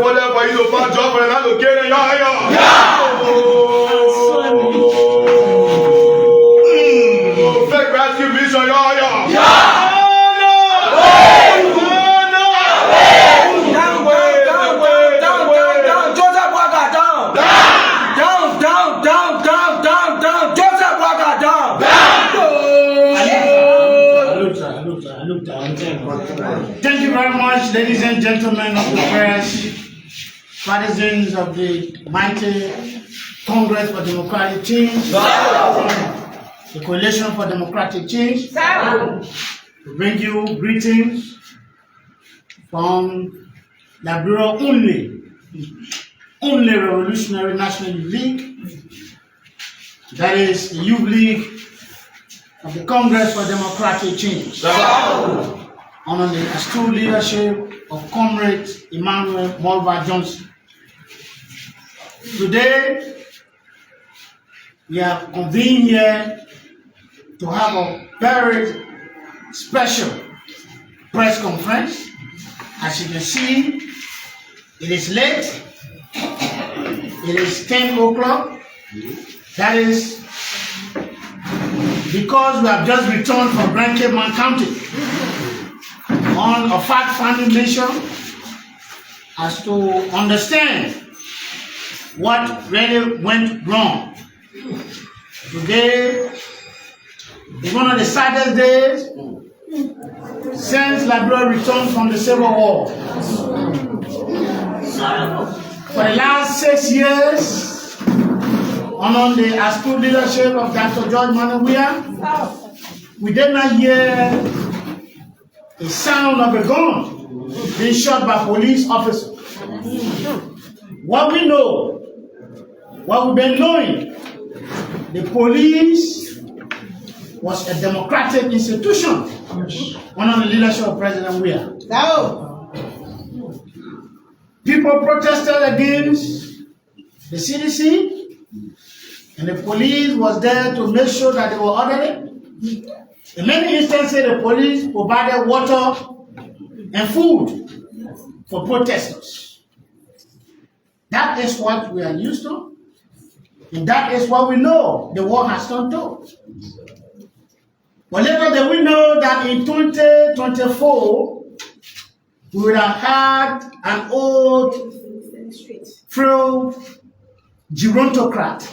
important for you to find job for another location. Fake rescue mission. Thank you very much, ladies and gentlemen of the press, partisans of the mighty Congress for Democratic Change, the Coalition for Democratic Change. We bring you greetings from Liberia only Revolutionary National Youth League, that is the Youth League of the Congress for Democratic Change, under the astute leadership of Comrade Emmanuel Mulva Johnson. Today, we have convened here to have a very special press conference. As you can see, it is late. It is 10 o'clock. That is because we have just returned from Grand Cape County on a fact-finding mission as to understand what really went wrong. Today is one of the saddest days since Liberia returned from the Civil War. For the last 6 years, under the astute leadership of Dr. George Manawia, we did not hear the sound of a gun being shot by police officers. What we know, what we've been knowing, the police was a democratic institution under the leadership of President Weah. People protested against the CDC, and the police was there to make sure that they were orderly. In many instances, the police provided water and food for protesters. That is what we are used to, and that is what we know the war has turned to. But later than we know that in 2024, we would have had an old, frail gerontocrat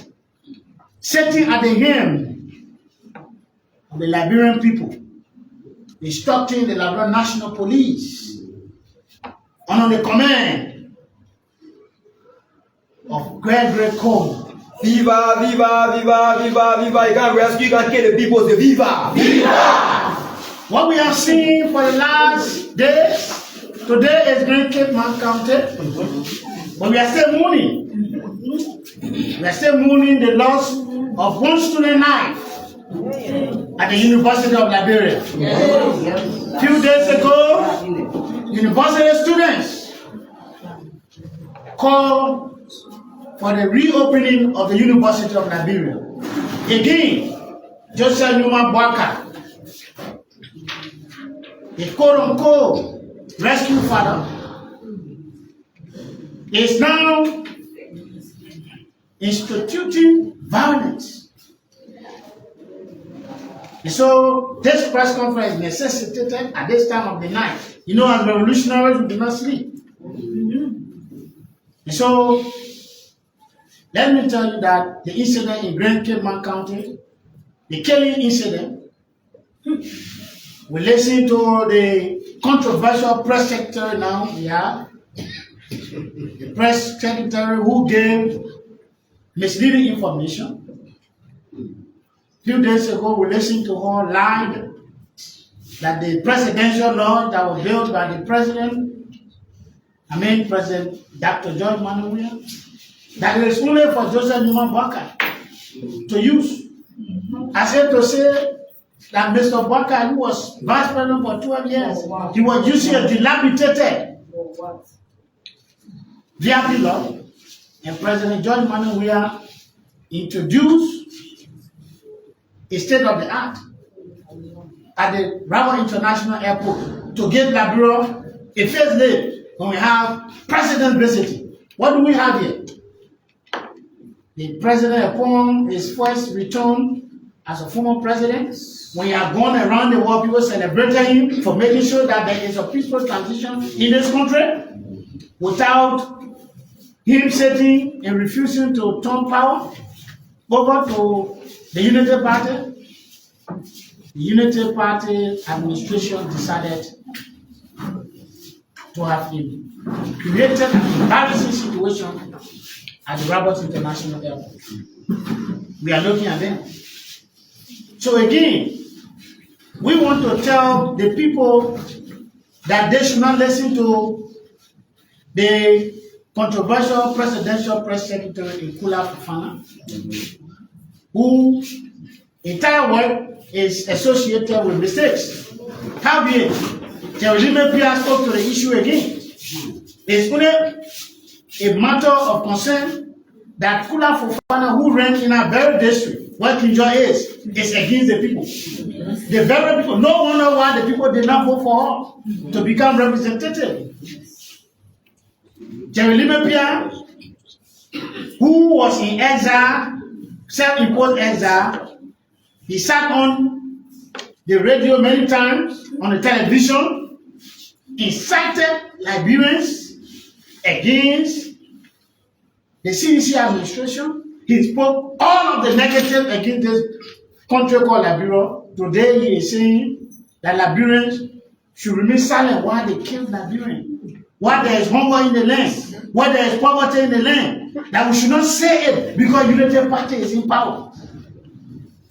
sitting at the helm of the Liberian people, instructing the Liberian National Police under the command of Gregory Coleman. Viva, viva, viva, viva, viva. You can't rescue, you can't kill the people. Say viva, viva. What we have seen for the last days, today is Grand Cape County, but we are still mourning. We are still mourning the loss of one student life at the University of Liberia. A few days ago, university students called for the reopening of the University of Liberia. Again, Joseph Numa Bwaka, the quote-unquote rescue father, is now instituting violence. And so this press conference necessitated at this time of the night. You know, as revolutionaries, we do not sleep. And so let me tell you that the incident in Grand Cape County, the killing incident, we listen to the controversial press secretary now we have, the press secretary who gave misleading information. A few days ago, we listened to her lied that the presidential law that was built by the President Dr. George Manawia, that is only for Joseph Numa Bwaka to use. I said to say that Mr. Bwaka, who was vice president for 12 years, he was using a dilapidated VIP law, and President George Manawia introduced a state of the art at the Bravo International Airport to give Liberia a facelift when we have president visiting. What do we have here? The president, upon his first return as a former president, when he had gone around the world, people celebrated him for making sure that there is a peaceful transition in this country without him sitting and refusing to turn power over to the Unity Party. The Unity Party administration decided to have him created an embarrassing situation at the Rabat International Airport. We are looking at them. So again, we want to tell the people that they should not listen to the controversial presidential press secretary Nkula Fofana, who entire work is associated with mistakes. Howbeit, Jeremy Pierre spoke to the issue again. It's only a matter of concern that Nkula Fofana, who ran in our very district, where Kinjo is against the people. The very people, no wonder why the people did not vote for her to become representative. Jeremy Pierre, who was in exile, self-imposed exile, he sat on the radio many times, on the television, incited Liberians against the CDC administration. He spoke all of the negative against this country called Liberia. Today he is saying that Liberians should remain silent while they kill Liberians. While there is hunger in the land, while there is poverty in the land, that we should not say it because Unity Party is in power.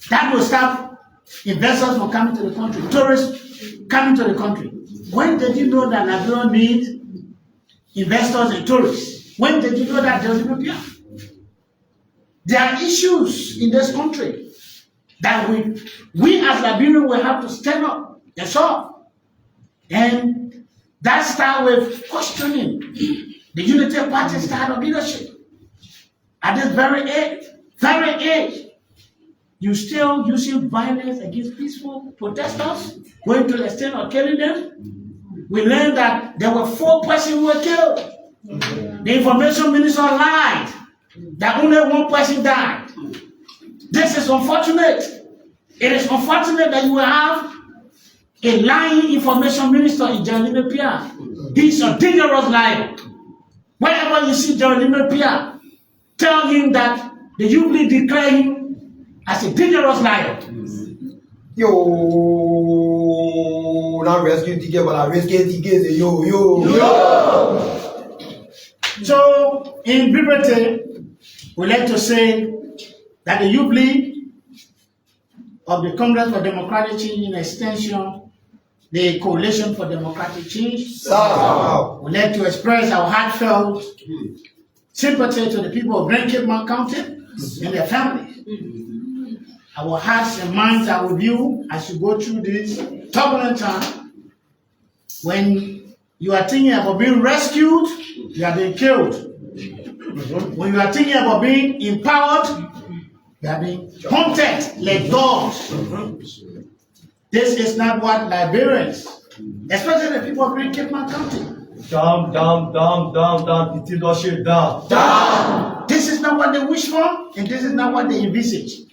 That will stop investors from coming to the country, tourists coming to the country. When did you know that Liberia needs investors and tourists? When did you know that there was Liberia? There are issues in this country that we as Liberians will have to stand up and solve. And that starts with questioning the Unity Party style of leadership. At this very age, you still using violence against peaceful protesters, going to the extent of killing them. We learned that there were 4 persons who were killed. The information minister lied that only 1 person died. This is unfortunate. It is unfortunate that you will have a lying information minister in Jeremy Pierre. He's a dangerous liar. Whenever you see Jeremy Pierre, tell him that the Jubilee declare him as a dangerous liar. Yo, now rescue ticket, but I rescue ticket. Yo. So, in brevity, we like to say that the Jubilee of the Congress for Democratic Change, in extension, the Coalition for Democratic Change, we like to express our heartfelt sympathy to the people of Grand Cape County and their families. Our hearts and minds are with you as you go through this turbulent time. When you are thinking about being rescued, you are being killed. When you are thinking about being empowered, you are being hunted like dogs. This is not what Liberians, especially the people of Grand Cape County. Down, dictatorship, down. This is not what they wish for, and this is not what they envisage.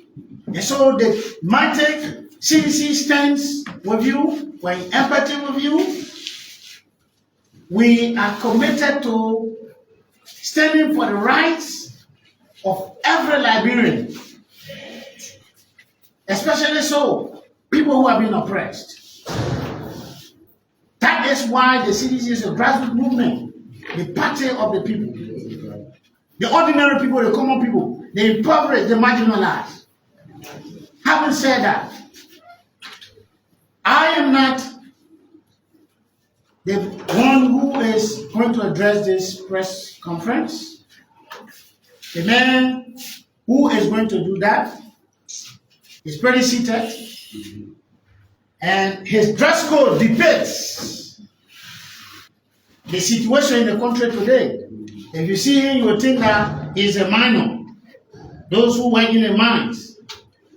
And so the mighty CDC stands with you, we're in empathy with you. We are committed to standing for the rights of every Liberian, especially so people who have been oppressed. That is why the CDC is a grassroots movement, the party of the people, the ordinary people, the common people, the impoverished, the marginalized. Having said that, I am not the one who is going to address this press conference. The man who is going to do that is pretty seated, and his dress code depicts the situation in the country today. If you see him, you will think that he's a minor, those who work in the mines.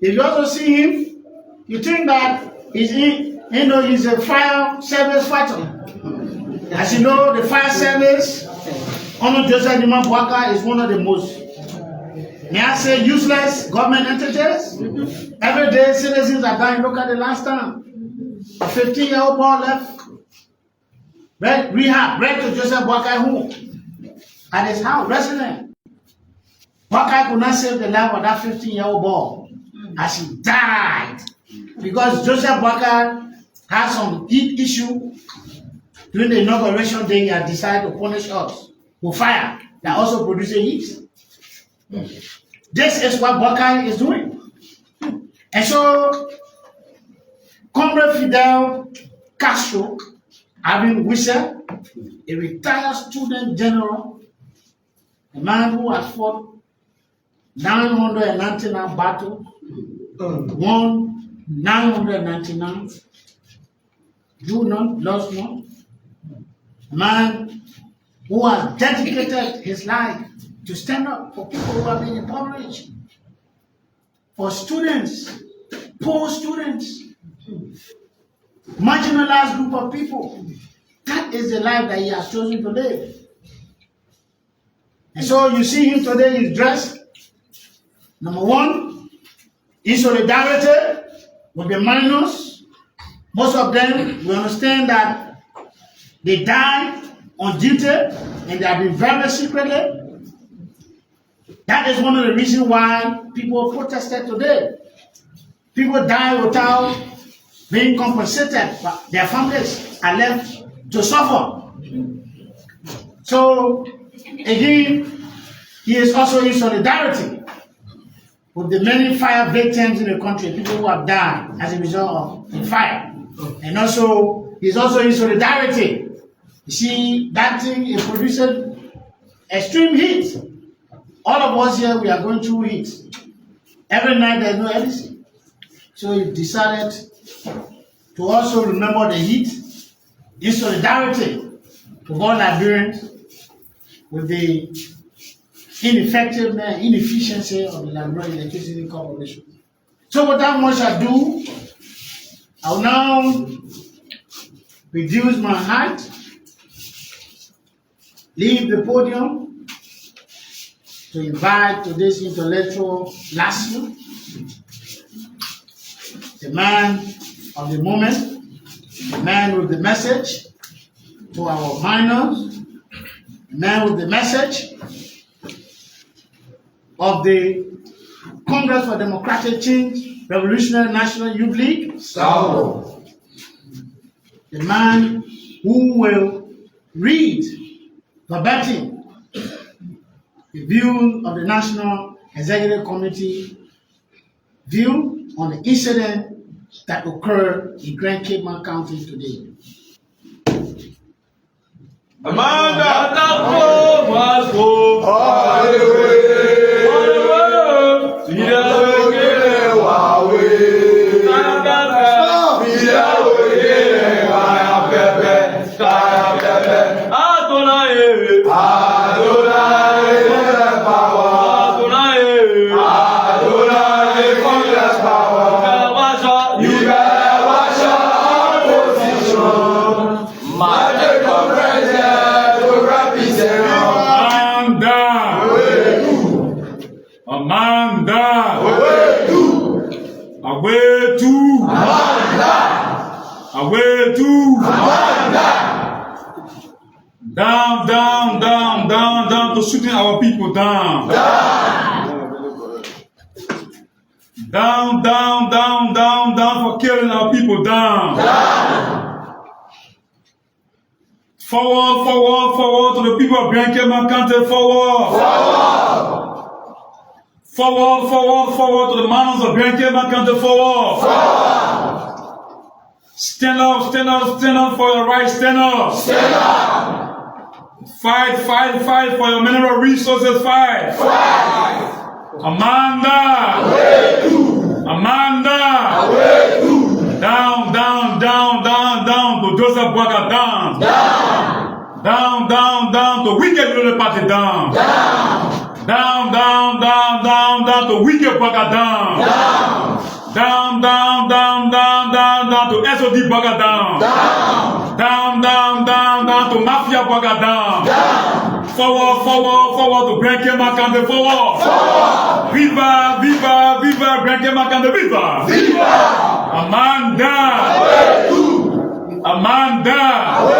If you also see him, you think that he's a fire service fighter. As you know, the fire service under Joseph Nima Bwaka is one of the most, may I say, useless government entities. Every day, citizens are dying. Look at the last time. A 15-year-old boy left rehab, right to Joseph Bwaka home at his house, resident. Bwaka could not save the life of that 15-year-old boy as he died because Joseph Bwaka had some heat issue during the inauguration day. He had decided to punish us with fire that also produces heat. This is what Bwaka is doing. And so, Comrade Fidel Castro, having whistled, a retired student general, a man who has fought 999 battles, won 999, drew none, lost none. A man who has dedicated his life to stand up for people who have been impoverished, for students, poor students, marginalized group of people. That is the life that he has chosen to live. And so you see him today, he's dressed, number one, in solidarity with the minors. Most of them, we understand that they died on duty and they have been very secretly. That is one of the reasons why people protested today. People die without being compensated, but their families are left to suffer. So, again, he is also in solidarity with the many fire victims in the country, people who have died as a result of the fire. And also, he's also in solidarity. You see, that thing is producing extreme heat. All of us here, we are going through heat. Every night there's no electricity. So he decided to also remember the heat in solidarity with all Liberians with the ineffectiveness, inefficiency of the Liberian Electricity Corporation. So without much ado, I will now reduce my height, leave the podium to invite to this intellectual lesson the man of the moment, the man with the message to our minors, the man with the message of the Congress for Democratic Change, Revolutionary National Youth League. So, the man who will read verbatim the view of the National Executive Committee view on the incident that occurred in Grand Cayman County today. Amanda, Tapo, Masco, all the way, all the down to shooting our people down. Down for killing our people down. Forward to the people of Grand Cayman County. Forward to the mountains of Grand Cayman County. Forward. Stand up for your rights. Stand up. Fight for your mineral resources. Fight. Amanda. Down to Joseph Bwaka. Down to wicked little party. Down to wicked Bwaka. Down, down, down, down, down, down to SOD Burger down. Down, down, down, down to Mafia Burger down. Forward, forward, forward to Grand Cayman County forward. Viva, viva, viva, Grand Cayman County, viva. A man down. A man down.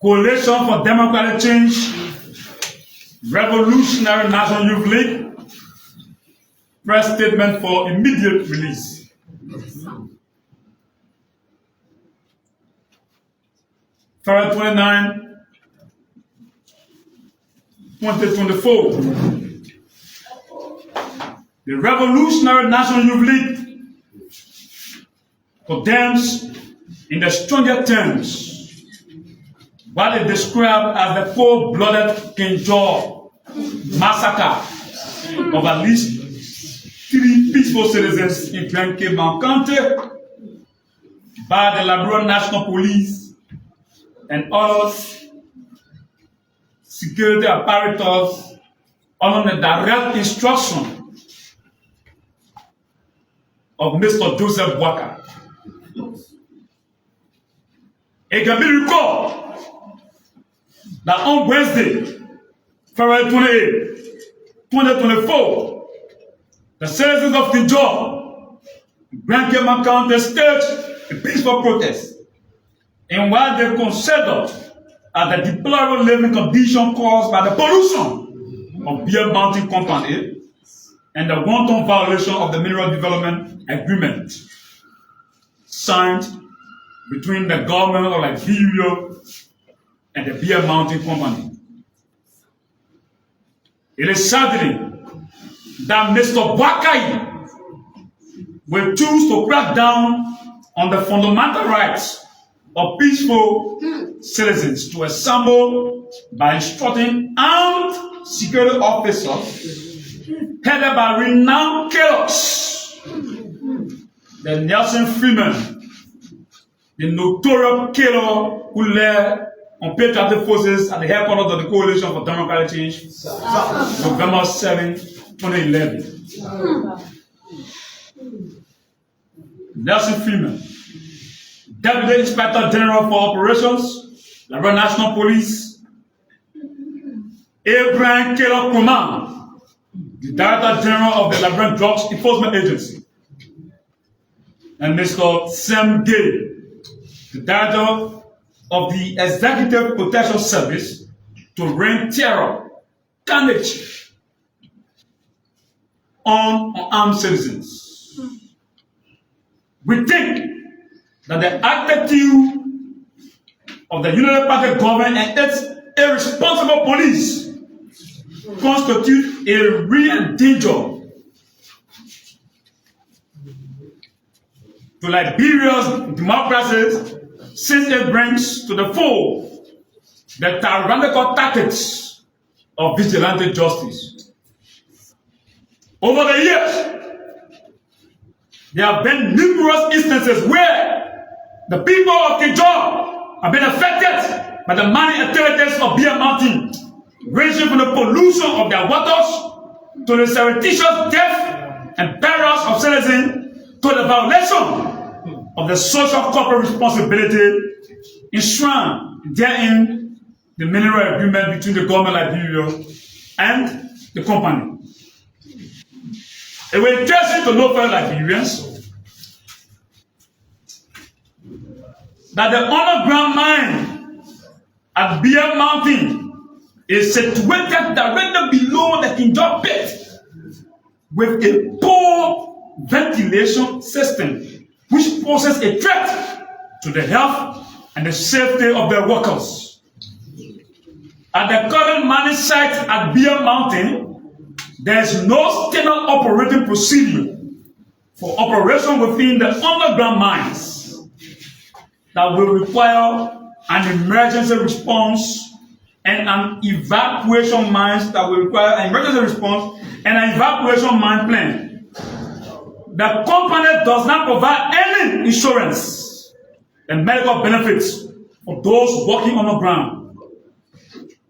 Coalition for Democratic Change, Revolutionary National Youth League, press statement for immediate release. February 29, 2024. The Revolutionary National Youth League condemns in the strongest terms what they describe as the cold-blooded King George massacre of at least 3 peaceful citizens in Grand Cayman County by the Liberia National Police and other security apparatus under the direct instruction of Mr. Joseph Walker. It can be recalled that on Wednesday, February 28, 2024, the citizens of King George, Grand Cayman County, staged a peaceful protest in what they considered as the deplorable living condition caused by the pollution of Beer Mountain Company and the wanton violation of the Mineral Development Agreement signed between the government of Liberia and the Beer Mountain Company. It is saddening that Mr. Wakai will choose to crack down on the fundamental rights of peaceful citizens to assemble by instructing armed security officers headed by renowned killers, the Nelson Freeman, the notorious killer who led on patriotic forces at the headquarters of the Coalition for Democratic Change, November 7, 2011. Nelson Freeman, Deputy Inspector General for Operations, Liberia National Police, Abraham Killer Command, the Director General of the Liberian Drugs Enforcement Agency, and Mr. Sam Gay, the Director of the Executive Protection Service, to bring terror, carnage on unarmed citizens. We think that the attitude of the United Party government and its irresponsible police constitute a real danger to Liberia's democracy, since it brings to the fore the tyrannical tactics of vigilante justice. Over the years, there have been numerous instances where the people of King George have been affected by the mining activities of Beer Mountain, ranging from the pollution of their waters to the surreptitious death and burials of citizens to the violation of the social corporate responsibility enshrined therein the mineral agreement between the government of Liberia and the company. It will interest you to know, fellow Liberians, that the underground mine at Beer Mountain is situated directly below the King George pit with a poor ventilation system, which poses a threat to the health and the safety of their workers. At the current mining site at Beer Mountain, there is no standard operating procedure for operation within the underground mines that will require an emergency response and an evacuation mines that will require an emergency response and an evacuation mine plan. The company does not provide any insurance and medical benefits for those working on the ground.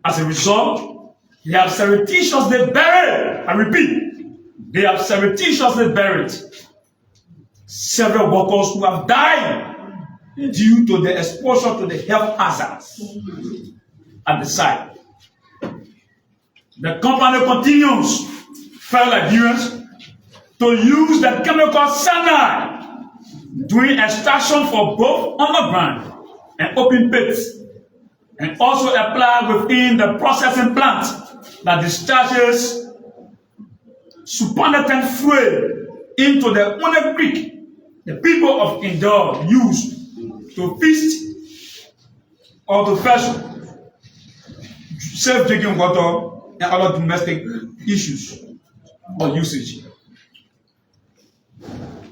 As a result, they have surreptitiously buried, I repeat, They have surreptitiously buried several workers who have died due to the exposure to the health hazards at the site. The company continues, fellow Liberians, to use the chemical cyanide during extraction for both underground and open pits, and also apply within the processing plant that discharges supernatant fuel into the One Creek the people of Indor use to feast or to fetch safe drinking water and other domestic issues or usage.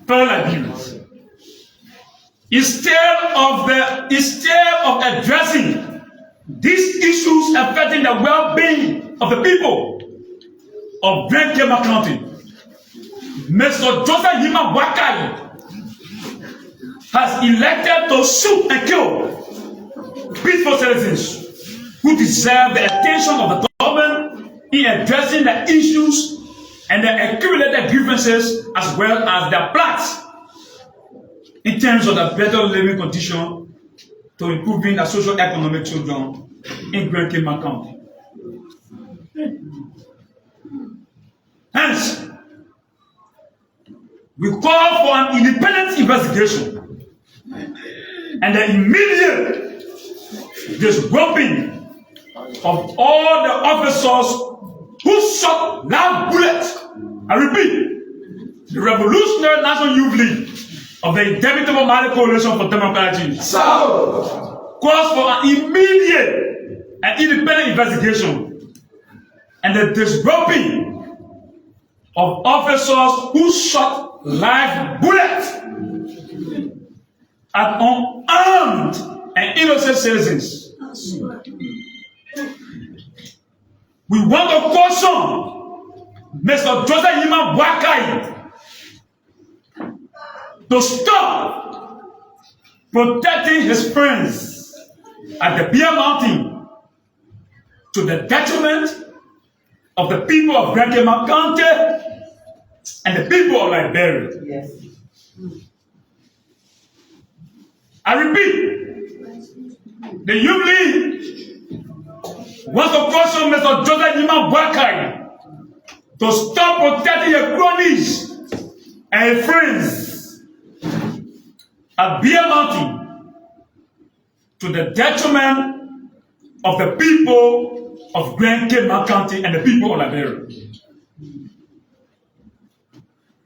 Fellow Liberians, instead of addressing these issues affecting the well-being of the people of Grenkema County, Mr. Joseph Yima Wakai has elected to shoot and kill peaceful citizens who deserve the attention of the government in addressing the issues and the accumulated grievances as well as their plans in terms of the better living condition to improving the socio-economic children in Grenkema County. Hence, we call for an independent investigation and the immediate disrobing of all the officers who shot loud bullets. I repeat, the Revolutionary National Youth League of the Indomitable Mali Coalition for Democratic Change calls for an immediate and independent investigation and the disrobing of officers who shot live bullets at unarmed and innocent citizens. We want to caution Mr. Joseph Yima Wakai to stop protecting his friends at the Beer Mountain to the detriment of the people of Grenkema County and the people of Liberia. Yes. I repeat, the Youth League wants to caution Mr. Joseph Yima Wakai to stop protecting your cronies and your friends at Beer Mountain to the detriment of the people of Grenkema County and the people of Liberia.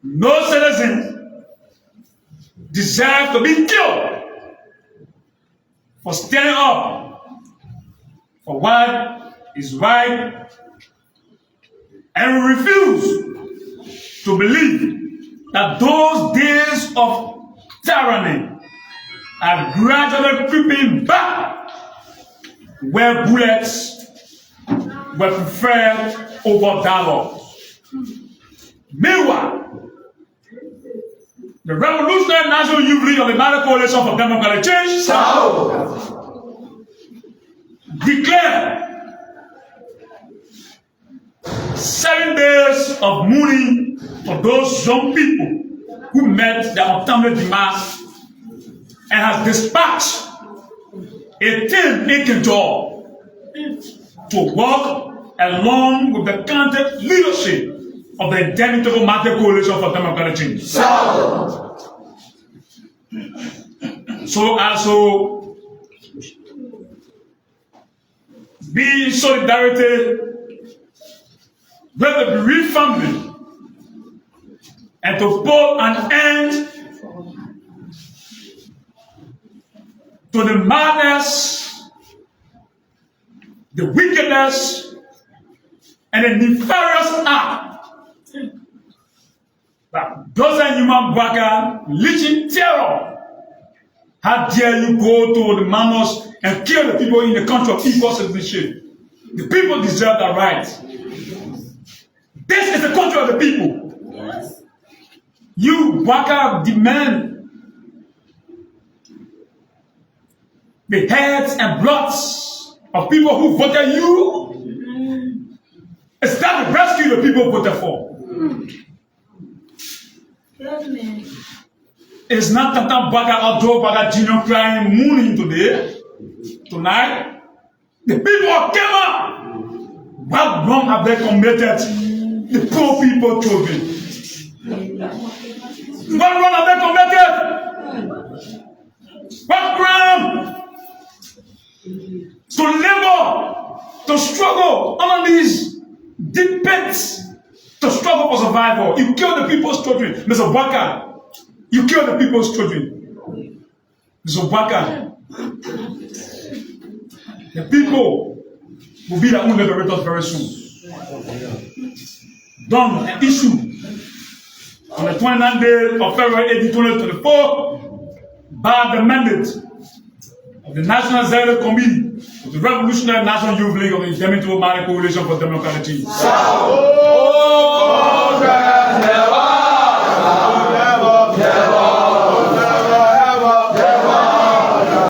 No citizen deserves to be killed for standing up for what is right, and we refuse to believe that those days of tyranny are gradually creeping back, where bullets were preferred over dialogue. Meanwhile, the Revolutionary National Youth League of the Mali Coalition for Democratic Change declared 7 days of mourning for those young people who met their untimely demise and has dispatched a team in control to work along with the county leadership of the Indomitable Mali Coalition for Democratic Change. So also be in solidarity with the bereaved family and to put an end to the madness, the wickedness, and the nefarious act that Joseph Yima Wakai leeching terror. How dare you go to the manors and kill the people in the country of equal citizenship? The people deserve that right. This is the country of the people. Yes. You, Wakai, demand the heads and bloods of people who voted you. Is that the rescue the people voted for? It's not Tata Baga Outdoor Baga Junior crying mooning today, tonight. The people came up. What wrong have they committed? The poor people children. What wrong have they committed? What crime? To labor, to struggle under these deep pits, to struggle for survival. You kill the people's children, Mr. Waka. You kill the people's children, Mr. Waka. The people will be their own liberators very soon. Done an issue on the 29th day of February 18, 2024 by the mandate of the National Executive Committee of the Revolutionary National Youth League of the Indemitable Marriage Coalition for Democratic Change.